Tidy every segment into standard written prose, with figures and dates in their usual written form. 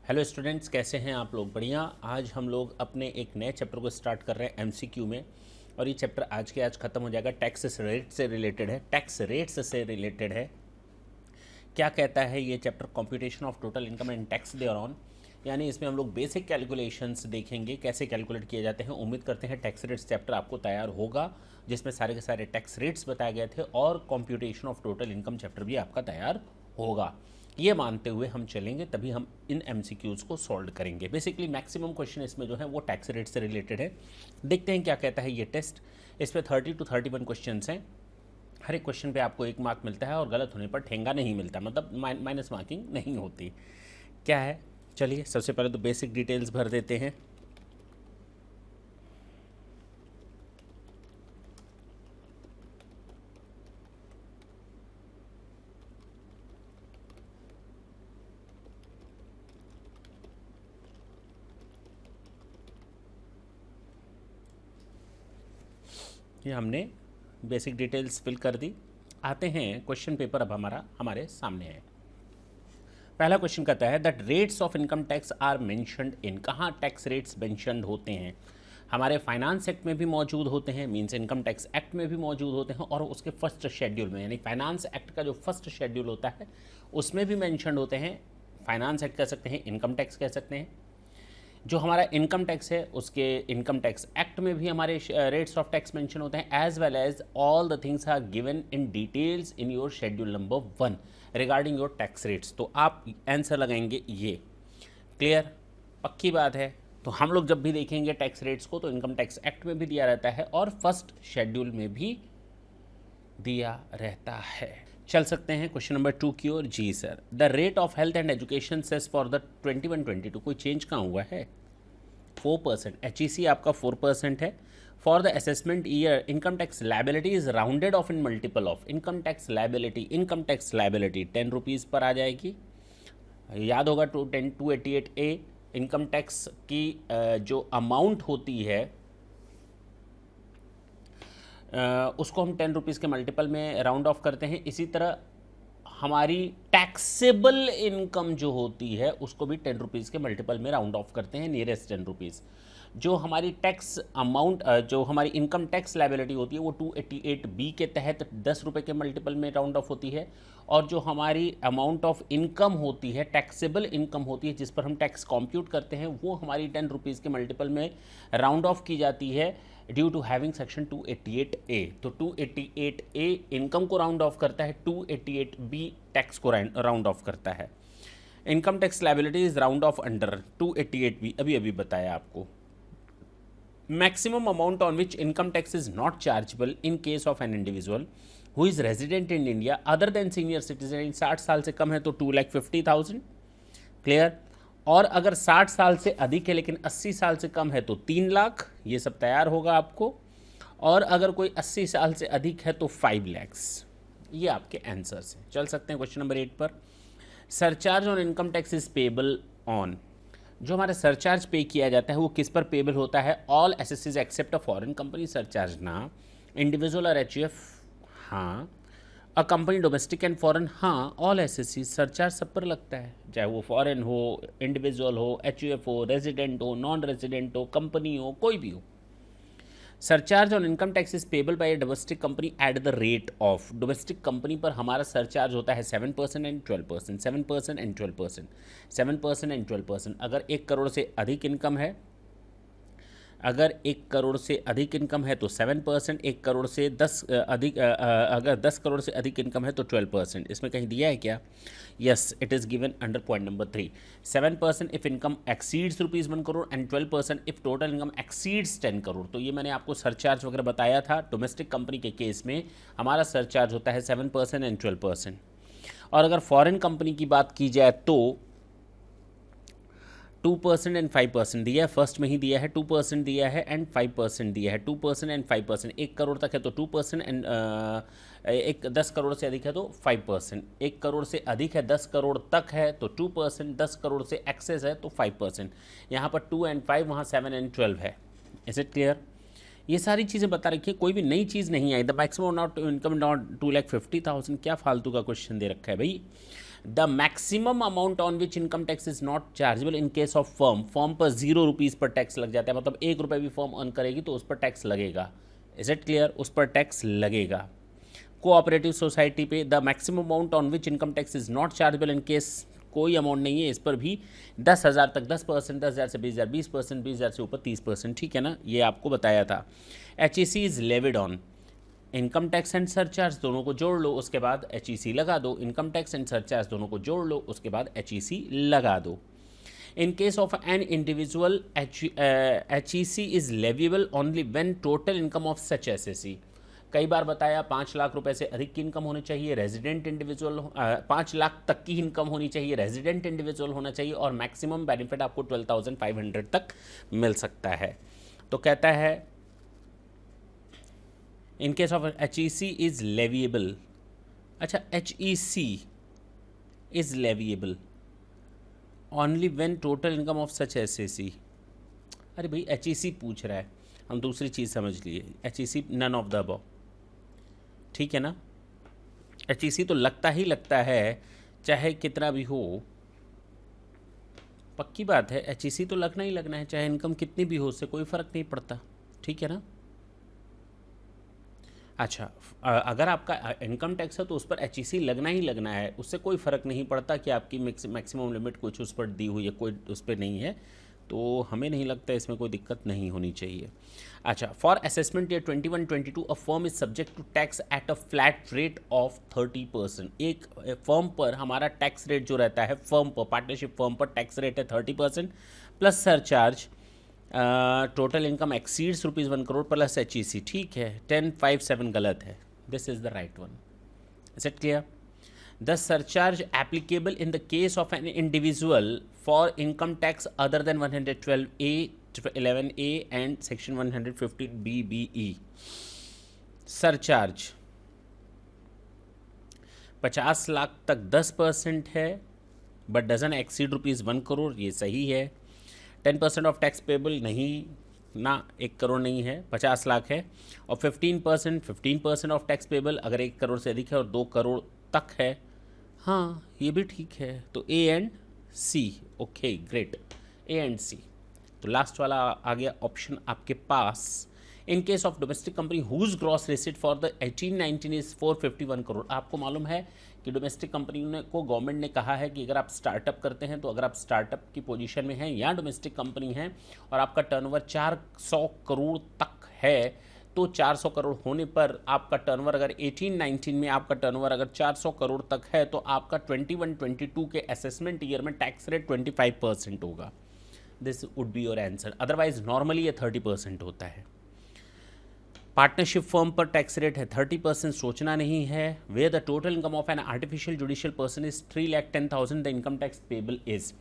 Hello students, कैसे हैं आप लोग? बढ़िया। आज हम लोग अपने एक नए चैप्टर को स्टार्ट कर रहे हैं एमसीक्यू में, और ये चैप्टर आज के आज ख़त्म हो जाएगा। टैक्स रेट से रिलेटेड है, टैक्स रेट्स से रिलेटेड है। क्या कहता है ये चैप्टर? Computation of total income and tax thereon, यानी इसमें हम लोग बेसिक कैलकुलेशंस देखेंगे, कैसे कैलकुलेट किए जाते हैं। उम्मीद करते हैं टैक्स रेट्स चैप्टर आपको तैयार होगा, जिसमें सारे के सारे टैक्स रेट्स बताए गए थे, और computation of total income chapter भी आपका तैयार होगा। ये मानते हुए हम चलेंगे, तभी हम इन एमसीक्यूज़ को सॉल्व करेंगे। बेसिकली मैक्सिमम क्वेश्चन इसमें जो है वो टैक्स रेट से रिलेटेड है। देखते हैं क्या कहता है ये टेस्ट। इस पर 30 to 31 क्वेश्चन हैं। हर एक क्वेश्चन पे आपको 1 मार्क मिलता है, और गलत होने पर ठेंगा नहीं मिलता, मतलब माइनस मार्किंग नहीं होती। क्या है, चलिए सबसे पहले तो बेसिक डिटेल्स भर देते हैं। ये हमने बेसिक डिटेल्स फिल कर दी। आते हैं क्वेश्चन पेपर, अब हमारे सामने है। पहला क्वेश्चन कहता है that rates of income tax are mentioned in. कहाँ टैक्स रेट्स मेंशन्ड होते हैं? हमारे फाइनेंस एक्ट में भी मौजूद होते हैं, मींस इनकम टैक्स एक्ट में भी मौजूद होते हैं, और उसके फर्स्ट शेड्यूल में, यानी फाइनेंस एक्ट का जो फर्स्ट शेड्यूल होता है उसमें भी मेंशन्ड होते हैं। फाइनेंस एक्ट कह सकते हैं, इनकम टैक्स कह सकते हैं। जो हमारा इनकम टैक्स है उसके इनकम टैक्स एक्ट में भी हमारे रेट्स ऑफ टैक्स मेंशन होते हैं, as well as all the things are given in details in your schedule number 1 regarding your tax rates. तो आप आंसर लगाएंगे ये। क्लियर? पक्की बात है। तो हम लोग जब भी देखेंगे टैक्स रेट्स को तो इनकम टैक्स एक्ट में भी दिया रहता है और फर्स्ट शेड्यूल में भी दिया रहता है। चल सकते हैं क्वेश्चन नंबर 2 की ओर। जी sir, the rate of health and education cess for the 21-22 कोई चेंज कहाँ हुआ है? 4%। HEC आपका 4% है। For the assessment year income tax liability is rounded off in multiple of. Income tax liability 10 rupees पर आ जाएगी। याद होगा 288A इनकम टैक्स की जो अमाउंट होती है उसको हम 10 रुपीज़ के मल्टीपल में राउंड ऑफ करते हैं। इसी तरह हमारी टैक्सेबल इनकम जो होती है उसको भी 10 रुपीज़ के मल्टीपल में राउंड ऑफ करते हैं, नियरेस्ट 10 रुपीज़। जो हमारी टैक्स अमाउंट, जो हमारी इनकम टैक्स लाइबिलिटी होती है वो 288B के तहत 10 रुपये के मल्टीपल में राउंड ऑफ होती है, और जो हमारी अमाउंट ऑफ इनकम होती है, टैक्सेबल इनकम होती है, जिस पर हम टैक्स कॉम्प्यूट करते हैं, वो हमारी 10 रुपीज़ के मल्टीपल में राउंड ऑफ की जाती है due to having section 288A। तो 288A इनकम को राउंड ऑफ करता है, 288B टैक्स को राउंड ऑफ करता है। Income tax liabilities round of under 288B, अभी बताया आपको। Maximum amount on which income tax is not chargeable in case of an individual who is resident in India other than senior citizen. 60 साल से कम है तो 2,50,000। Clear? और अगर 60 साल से अधिक है लेकिन 80 साल से कम है तो 3 लाख। ये सब तैयार होगा आपको। और अगर कोई 80 साल से अधिक है तो 5 लाख। ये आपके आंसर्स हैं। चल सकते हैं क्वेश्चन नंबर 8 पर। Surcharge on income tax is payable on. जो हमारा सरचार्ज पे किया जाता है वो किस पर पेबल होता है? All assessees except a foreign company surcharge ना। इंडिविजुअल और एचयूएफ हाँ। A company domestic and foreign हाँ। ऑल एसएससी सरचार्ज सब पर लगता है, चाहे वो फॉरेन हो, इंडिविजुअल हो, एचयूएफ हो, रेजिडेंट हो, नॉन रेजिडेंट हो, कंपनी हो, कोई भी हो। Surcharge on income tax is payable by domestic company at the rate of. Domestic company पर हमारा सरचार्ज होता है 7% एंड 12%, 7% एंड 12%, 7% एंड 12%। अगर 1 करोड़ से अधिक इनकम है, अगर 1 करोड़ से अधिक इनकम है तो 7%, 1 करोड़ से 10 अधिक अगर 10 करोड़ से अधिक इनकम है तो 12%। इसमें कहीं दिया है क्या? Yes, it is given under point number 3। 7% if income exceeds ₹1 crore and 12% if total income exceeds 10 crore. तो ये मैंने आपको सरचार्ज वगैरह बताया था। डोमेस्टिक कंपनी के केस में हमारा सरचार्ज होता है 7% एंड 12%। और अगर फॉरेन कंपनी की बात की जाए तो 2% एंड 5% दिया है, फर्स्ट में ही दिया है। 2% दिया है एंड 5% दिया है। 2% एंड 5%। 1 करोड़ तक है तो 2% एंड 10 करोड़ से अधिक है तो 5%। 1 करोड़ से अधिक है, 10 करोड़ तक है तो 2%, 10 करोड़ से एक्सेस है तो 5%। यहाँ पर 2 एंड 5, वहाँ 7 एंड 12 है। Is it clear? ये सारी चीज़ें बता रखी है, कोई भी नई चीज़ नहीं आई। The maximum not income not 2,50,000। क्या फालतू का क्वेश्चन दे रखा है भाई? The maximum amount on which income tax is not chargeable in case of firm पर 0 रुपीज़ पर टैक्स लग जाता है, मतलब 1 रुपये भी फर्म अर्न करेगी तो उस पर टैक्स लगेगा। Is it clear? उस पर टैक्स लगेगा। कोऑपरेटिव सोसाइटी पे the maximum amount on which income tax is not chargeable in case कोई अमाउंट नहीं है, इस पर भी 10,000 तक 10%, 10,000 से 20,000 20%, 20,000 से ऊपर 30%, ठीक है ना, ये आपको बताया था। HEC is levied on income tax and surcharge, दोनों को जोड़ लो, उसके बाद HEC लगा दो। इनकम टैक्स एंड सरचार्ज दोनों को जोड़ लो, उसके बाद HEC लगा दो। इन case of an individual HEC is leviable only when total income of such SSE, कई बार बताया 5 लाख रुपए से अधिक की इनकम होनी चाहिए, रेजिडेंट इंडिविजुअल 5 लाख तक की इनकम होनी चाहिए, रेजिडेंट इंडिविजुअल होना चाहिए, और मैक्सिमम बेनिफिट आपको 12,500 तक मिल सकता है। तो कहता है इन case of HEC is leviable. अच्छा, HEC is leviable only when total income of such SSE। अरे भाई HEC पूछ रहा है, हम दूसरी चीज़ समझ लिए। HEC none of the above, ठीक है ना। HEC तो लगता ही लगता है, चाहे कितना भी हो, पक्की बात है HEC तो लगना ही लगना है, चाहे इनकम कितनी भी हो, उससे कोई फ़र्क नहीं पड़ता, ठीक है ना। अच्छा, अगर आपका इनकम टैक्स है तो उस पर HEC लगना ही लगना है, उससे कोई फ़र्क नहीं पड़ता कि आपकी मैक्सिमम लिमिट कुछ उस पर दी हुई है, कोई उस पर नहीं है, तो हमें नहीं लगता इसमें कोई दिक्कत नहीं होनी चाहिए। अच्छा, for assessment year 21-22 a firm is subject to tax at a flat rate of 30%। एक फर्म पर हमारा टैक्स रेट जो रहता है, फर्म पर, पार्टनरशिप फर्म पर टैक्स रेट है 30% plus surcharge. Total income exceeds ₹1 crore plus HEC, ठीक है। 1057 गलत है, this is the right one. Is it clear? The surcharge applicable in the case of an individual for income tax other than 112A, 11A and section 150 BBE. Surcharge 50 lakh तक 10% है, but doesn't exceed ₹1 crore, ये सही है। 10% of tax payable नहीं ना, 1 करोड़ नहीं है, 50 लाख है। और 15% ऑफ टैक्स पेबल अगर 1 करोड़ से अधिक है और 2 करोड़ तक है, हाँ ये भी ठीक है। तो A and C, okay great, A and C। तो लास्ट वाला आ गया ऑप्शन आपके पास। In case of domestic company whose gross receipt for the 18-19 is 451 crore. आपको मालूम है कि डोमेस्टिक कंपनी को गवर्नमेंट ने कहा है कि अगर आप स्टार्टअप करते हैं, तो अगर आप स्टार्टअप की पोजीशन में हैं या डोमेस्टिक कंपनी है और आपका टर्नओवर 400 करोड़ तक है, तो 400 करोड़ होने पर आपका टर्नओवर अगर 18-19 में आपका टर्नओवर अगर 400 करोड़ तक है, तो आपका 21-22 के असेसमेंट ईयर में टैक्स रेट 25% होगा। This would be your answer. Otherwise normally ये 30% होता है। पार्टनरशिप फर्म पर टैक्स रेट है 30%, सोचना नहीं है। Where the total income of an artificial judicial person is 3,10,000, the income tax payable is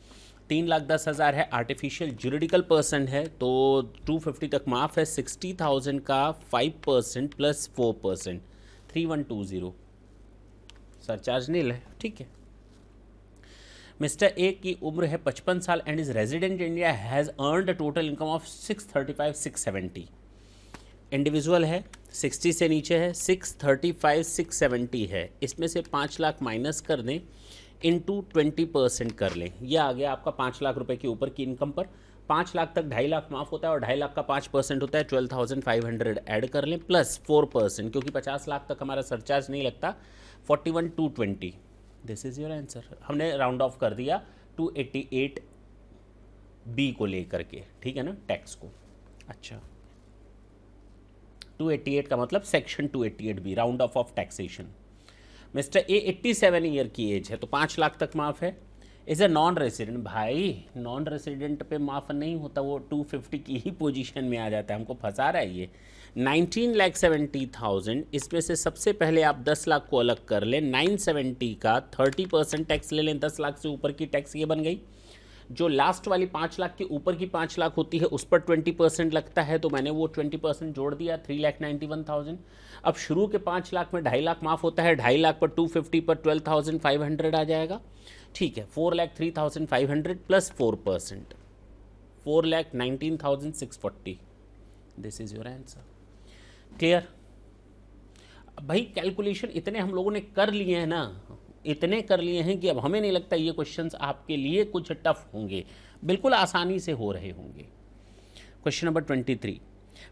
3,10,000 है। आर्टिफिशियल जुरिडिकल पर्सन है तो 250 तक माफ है। 60,000 का 5% प्लस 4%, 3120, सरचार्ज नील है, ठीक है। मिस्टर ए की उम्र है 55 साल and is resident India, has earned a total income of 635,670। Individual है, 60 से नीचे है, 635,670 है। इसमें से 5 लाख माइनस कर दें, इंटू 20% कर लें, यह आ गया आपका 5 लाख रुपए के ऊपर की इनकम पर। 5 लाख तक 2.5 लाख माफ होता है और 2.5 लाख का 5% होता है, 12,500 ऐड कर लें प्लस 4%, क्योंकि 50 लाख तक हमारा सरचार्ज नहीं लगता, 41,220। This is your answer. हमने राउंड ऑफ कर दिया 288B को लेकर के, ठीक है ना, टैक्स को। अच्छा, 288 का मतलब section 288B, round of taxation. Mister A 87 year की एज है तो 5 लाख तक माफ है। इज ए नॉन रेसिडेंट, भाई नॉन रेसिडेंट पे माफ नहीं होता, वो 250 की ही पोजीशन में आ जाता है, हमको फंसा रहा है ये। 19,70,000, इसमें से सबसे पहले आप 10 लाख को अलग कर लें, 970 का 30% टैक्स ले लें, 10 लाख से ऊपर की टैक्स ये बन गई। जो लास्ट वाली 5 लाख के ऊपर की 5 लाख होती है उस पर 20% लगता है, तो मैंने वो 20% जोड़ दिया, 3,91,000। अब शुरू के 5 लाख में 2.5 लाख माफ होता है, 2.5 लाख पर 250 पर 12,500 आ जाएगा, ठीक है। 4,03,500 plus 4%, 4,19,640। This is your answer. Clear? भाई कैलकुलेशन इतने हम लोगों ने कर लिए हैं ना, इतने कर लिए हैं कि अब हमें नहीं लगता ये क्वेश्चंस आपके लिए कुछ टफ होंगे, बिल्कुल आसानी से हो रहे होंगे। Question number 23,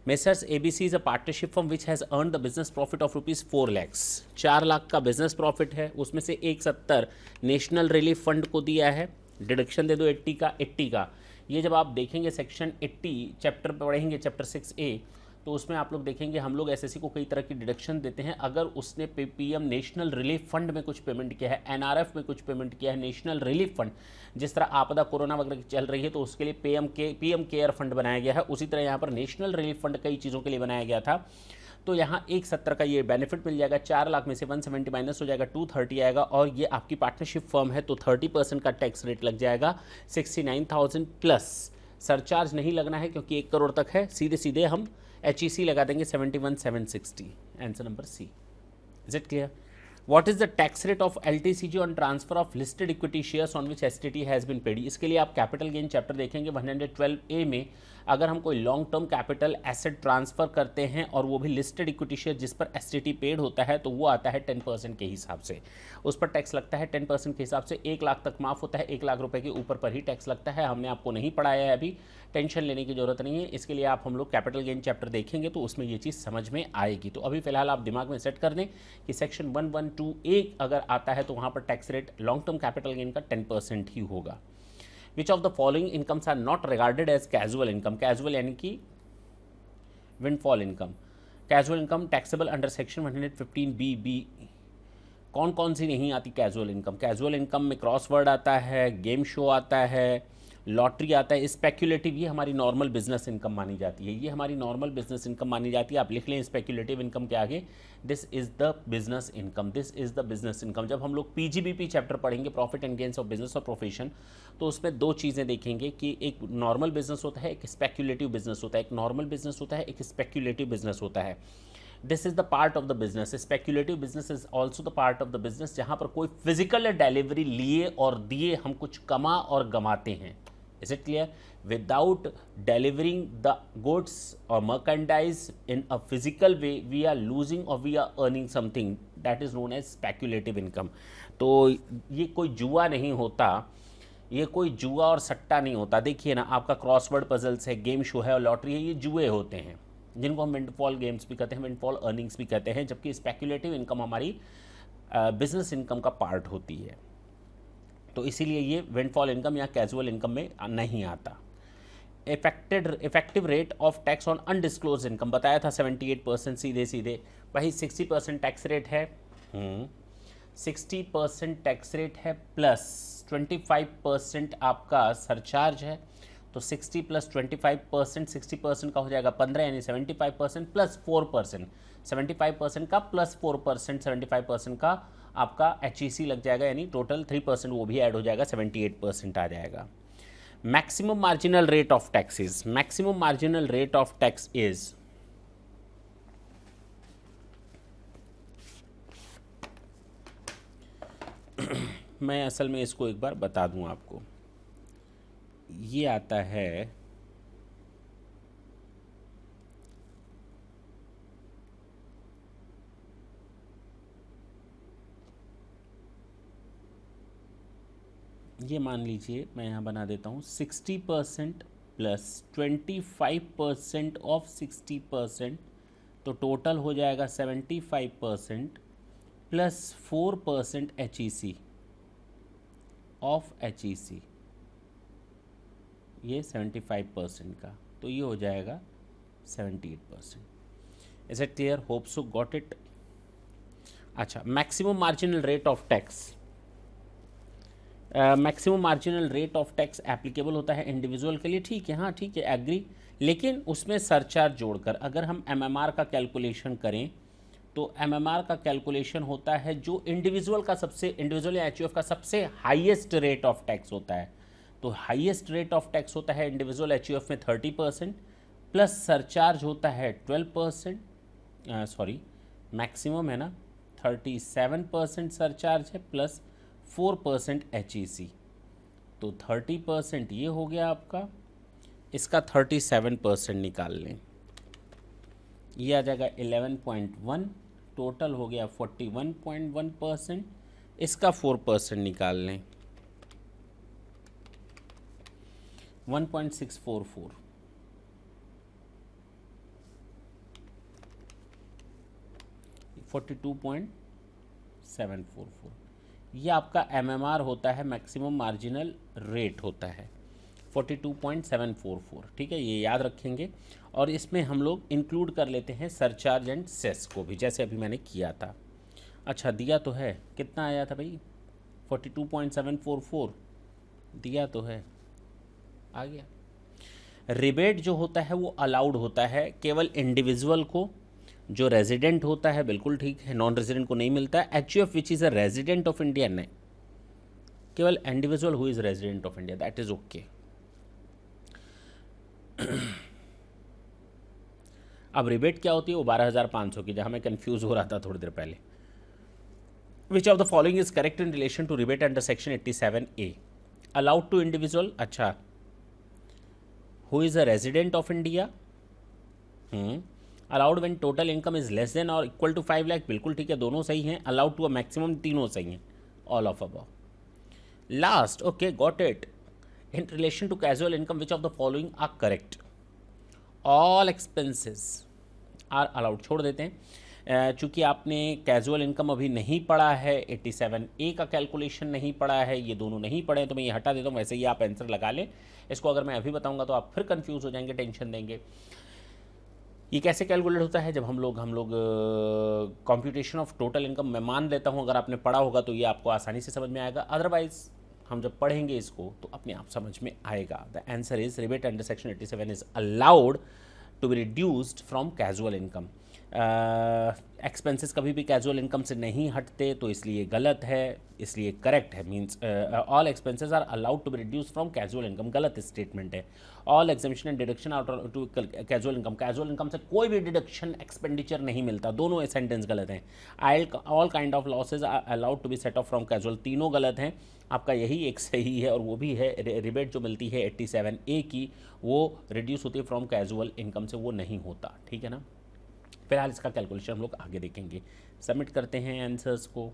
messrs ABC is a partnership firm which has earn the business profit of ₹4 lakhs। 4 lakh का बिजनेस प्रॉफिट है, उसमें से 170 नेशनल रिलीफ फंड को दिया है, डिडक्शन दे दो 80 का। ये जब आप देखेंगे सेक्शन 80 चैप्टर पढ़ेंगे, चैप्टर 6A, तो उसमें आप लोग देखेंगे हम लोग एसएससी को कई तरह की डिडक्शन देते हैं। अगर उसने पीएम नेशनल रिलीफ फंड में कुछ पेमेंट किया है, एनआरएफ में कुछ पेमेंट किया है, नेशनल रिलीफ फंड, जिस तरह आपदा कोरोना वगैरह की चल रही है तो उसके लिए पीएम केयर फंड बनाया गया है, उसी तरह यहाँ पर नेशनल रिलीफ फंड कई चीज़ों के लिए बनाया गया था। तो यहाँ 170 का ये बेनिफिट मिल जाएगा। 4 लाख में से 170 माइनस हो जाएगा, 230 आएगा, और ये आपकी पार्टनरशिप फर्म है तो 30% का टैक्स रेट लग जाएगा 69,000 प्लस। सरचार्ज नहीं लगना है क्योंकि 1 करोड़ तक है, सीधे सीधे हम HEC लगा देंगे 71,760। Answer number C. Is it clear? What is the tax rate of LTCG on transfer of listed equity shares on which STT has been paid? इसके लिए आप कैपिटल गेन चैप्टर देखेंगे 112A में। अगर हम कोई long term capital asset transfer करते हैं और वो भी लिस्टेड इक्विटी शेयर जिस पर STT पेड होता है तो वो आता है 10% के हिसाब से, उस पर टैक्स लगता है 10% के हिसाब से। 1 लाख तक माफ होता है, 1 लाख रुपए के ऊपर पर ही टैक्स लगता है। हमने आपको नहीं पढ़ाया है अभी, टेंशन लेने की जरूरत नहीं है। इसके लिए आप हम लोग कैपिटल गेन चैप्टर देखेंगे तो उसमें ये चीज़ समझ में आएगी। तो अभी फिलहाल आप दिमाग में सेट कर दें कि सेक्शन 112A अगर आता है तो वहाँ पर tax rate long term capital gain का 10% ही होगा। Which of the following incomes are not regarded as casual income? Casual यानी कि windfall income. Casual income taxable under section 115BB। कौन कौन सी नहीं आती कैजुअल इनकम? कैजुअल इनकम में क्रॉसवर्ड आता है, गेम शो आता है, लॉटरी आता है, स्पेक्यूलेटिव ये हमारी नॉर्मल बिजनेस इनकम मानी जाती है। ये हमारी नॉर्मल बिजनेस इनकम मानी जाती है। आप लिख लें स्पेक्यूलेटिव इनकम के आगे this is the business income, this is the business income. जब हम लोग PGBP चैप्टर पढ़ेंगे, profit and gains of business और प्रोफेशन, तो उसमें 2 चीज़ें देखेंगे कि एक नॉर्मल बिजनेस होता है, एक स्पेक्यूलेटिव बिजनेस होता है। एक नॉर्मल बिजनेस होता है, एक स्पेक्यूलेटिव बिजनेस होता है। This is the part of the business. Speculative business is also the part of the business जहाँ पर कोई फिजिकल डिलीवरी लिए और दिए हम कुछ कमा और गमाते हैं। Is it clear? Without delivering the goods or merchandise in a physical way, we are losing or we are earning something that is known as speculative income. तो ये कोई जुआ नहीं होता, ये कोई जुआ और सट्टा नहीं होता। देखिए ना, आपका क्रॉसवर्ड पजल्स है, गेम शो है और लॉटरी है, ये जुए होते हैं जिनको हम विंडफॉल गेम्स भी कहते हैं, विंडफॉल अर्निंग्स भी कहते हैं, जबकि स्पेक्यूलेटिव इनकम हमारी बिजनेस इनकम का पार्ट होती है। तो इसीलिए ये विंडफॉल इनकम या कैजुअल इनकम में नहीं आता। Effective rate of tax on undisclosed income बताया था 78%, सीधे सीधे वही 60% टैक्स रेट है। 60% टैक्स रेट है प्लस 25% आपका सरचार्ज है। तो 60 प्लस 25%, 60% का हो जाएगा 15 यानी 75% प्लस 4%, 75% का प्लस 4%, 75% का आपका HEC लग जाएगा, यानी टोटल 3% वो भी ऐड हो जाएगा, 78% आ जाएगा। Maximum marginal rate of taxes, maximum marginal rate of tax is मैं असल में इसको एक बार बता दूं आपको, ये आता है ये मान लीजिए मैं यहाँ बना देता हूँ 60% प्लस 25% ऑफ 60%, तो टोटल हो जाएगा 75% प्लस 4% HEC ऑफ HEC, ये 75% का, तो ये हो जाएगा 78%। Is it clear? Hope so got it. अच्छा, maximum marginal rate of tax, maximum marginal rate of tax applicable होता है इंडिविजुअल के लिए, ठीक है, हाँ ठीक है, एग्री, लेकिन उसमें सरचार्ज जोड़कर। अगर हम MMR का कैलकुलेशन करें तो MMR का कैलकुलेशन होता है जो इंडिविजुअल का सबसे, इंडिविजुअल या HUF का सबसे हाईएस्ट रेट ऑफ टैक्स होता है। तो हाईएस्ट रेट ऑफ टैक्स होता है इंडिविजुअल HUF में 30% प्लस सरचार्ज होता है 12%, सॉरी मैक्सिमम है ना, 37% सरचार्ज है प्लस 4% HEC, तो 30% ये हो गया आपका, इसका 37% निकाल लें, ये आ जाएगा 11.1, टोटल हो गया 41.1%, इसका 4% निकाल लें, 1.644, 42.744, ये आपका MMR होता है, मैक्सिमम मार्जिनल रेट होता है 42.744। ठीक है, ये याद रखेंगे। और इसमें हम लोग इंक्लूड कर लेते हैं सरचार्ज एंड सेस को भी, जैसे अभी मैंने किया था। अच्छा, दिया तो है, कितना आया था भाई, 42.744 दिया तो है, आ गया। रिबेट जो होता है वो अलाउड होता है केवल इंडिविजुअल को, जो रेजिडेंट होता है, बिल्कुल ठीक है, नॉन रेजिडेंट को नहीं मिलता है। HUF which is a resident of India, नहीं, केवल individual who is resident of India, that is okay. अब रिबेट क्या होती है, वो 12,500 की, जहाँ मैं कंफ्यूज हो रहा था थोड़ी देर पहले। Which of the following is correct in relation to rebate under section 87A? Allowed to individual, अच्छा, who is a resident of India, allowed when total income is less than और इक्वल टू 5 लाख, बिल्कुल ठीक है, दोनों सही हैं। Allowed to a maximum, तीनों सही हैं, all of above. Last, okay, got it. In relation to casual income which of the following are correct? All expenses are allowed, छोड़ देते हैं। चूँकि आपने कैजुअल इनकम अभी नहीं पढ़ा है, 87A का कैलकुलेशन नहीं पढ़ा है, ये दोनों नहीं पढ़े, तो मैं ये हटा देता हूँ। वैसे ही आप आंसर लगा लें। इसको अगर मैं अभी बताऊंगा तो आप फिर कंफ्यूज हो जाएंगे, टेंशन देंगे। ये कैसे कैलकुलेट होता है, जब हम लोग कंप्यूटेशन ऑफ टोटल इनकम, मैं मान लेता हूँ अगर आपने पढ़ा होगा तो ये आपको आसानी से समझ में आएगा, अदरवाइज हम जब पढ़ेंगे इसको तो अपने आप समझ में आएगा। The answer is rebate under section 87 is allowed to be reduced from casual income. Expenses कभी भी कैजुअल इनकम से नहीं हटते, तो इसलिए गलत है, इसलिए करेक्ट है। Means all expenses are allowed to be reduce from casual income, गलत स्टेटमेंट है। All exemption and deduction out to casual income, casual income से कोई भी डिडक्शन एक्सपेंडिचर नहीं मिलता, दोनों सेंटेंस गलत हैं। All kind of losses are allowed to be set off from casual, तीनों गलत हैं। आपका यही एक सही है, और वो भी है रिबेट जो मिलती है 87A की, वो रिड्यूस होती है फ्रॉम कैजुअल इनकम से, वो नहीं होता। ठीक है ना। फिलहाल इसका कैलकुलेशन हम लोग आगे देखेंगे। सबमिट करते हैं आंसर्स को।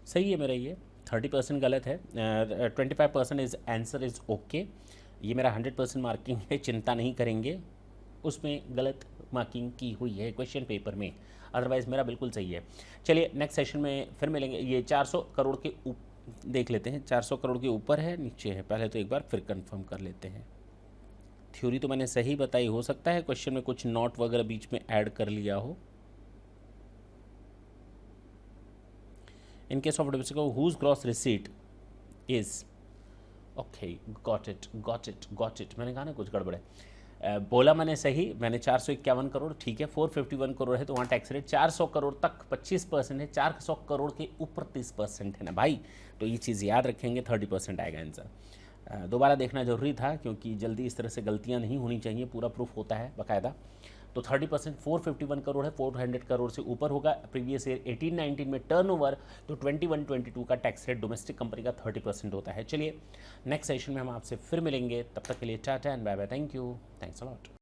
सही है मेरा, ये 30% गलत है, 25% इज आंसर इज ओके। ये मेरा 100% मार्किंग है, चिंता नहीं करेंगे, उसमें गलत मार्किंग की हुई है क्वेश्चन पेपर में, अदरवाइज़ मेरा बिल्कुल सही है। चलिए नेक्स्ट सेशन में फिर मिलेंगे। ये 400 करोड़ के देख लेते हैं, 400 करोड़ के ऊपर है नीचे है, पहले तो एक बार फिर कंफर्म कर लेते हैं। थ्योरी तो मैंने सही बताई, हो सकता है क्वेश्चन में कुछ नोट वगैरह बीच में ऐड कर लिया हो। In case of domestic, whose gross receipt is okay, got it। मैंने कहा ना कुछ गड़बड़ है, बोला मैंने सही, मैंने 451 करोड़, ठीक है, 451 करोड़ है तो वहाँ टैक्स रेट 400 करोड़ तक 25% है, 400 करोड़ के ऊपर 30% है ना भाई, तो ये चीज़ याद रखेंगे, 30% आएगा आंसर। दोबारा देखना जरूरी था, क्योंकि जल्दी इस तरह से गलतियाँ नहीं होनी चाहिए, पूरा प्रूफ होता है बाकायदा। तो 30% 451 करोड़ है, 400 करोड़ से ऊपर होगा। प्रीवियस ईयर 18-19 में टर्नओवर, तो 21-22 का टैक्स रेट डोमेस्टिक कंपनी का 30% होता है। चलिए नेक्स्ट सेशन में हम आपसे फिर मिलेंगे, तब तक के लिए tata and bye bye, thank you, thanks a lot.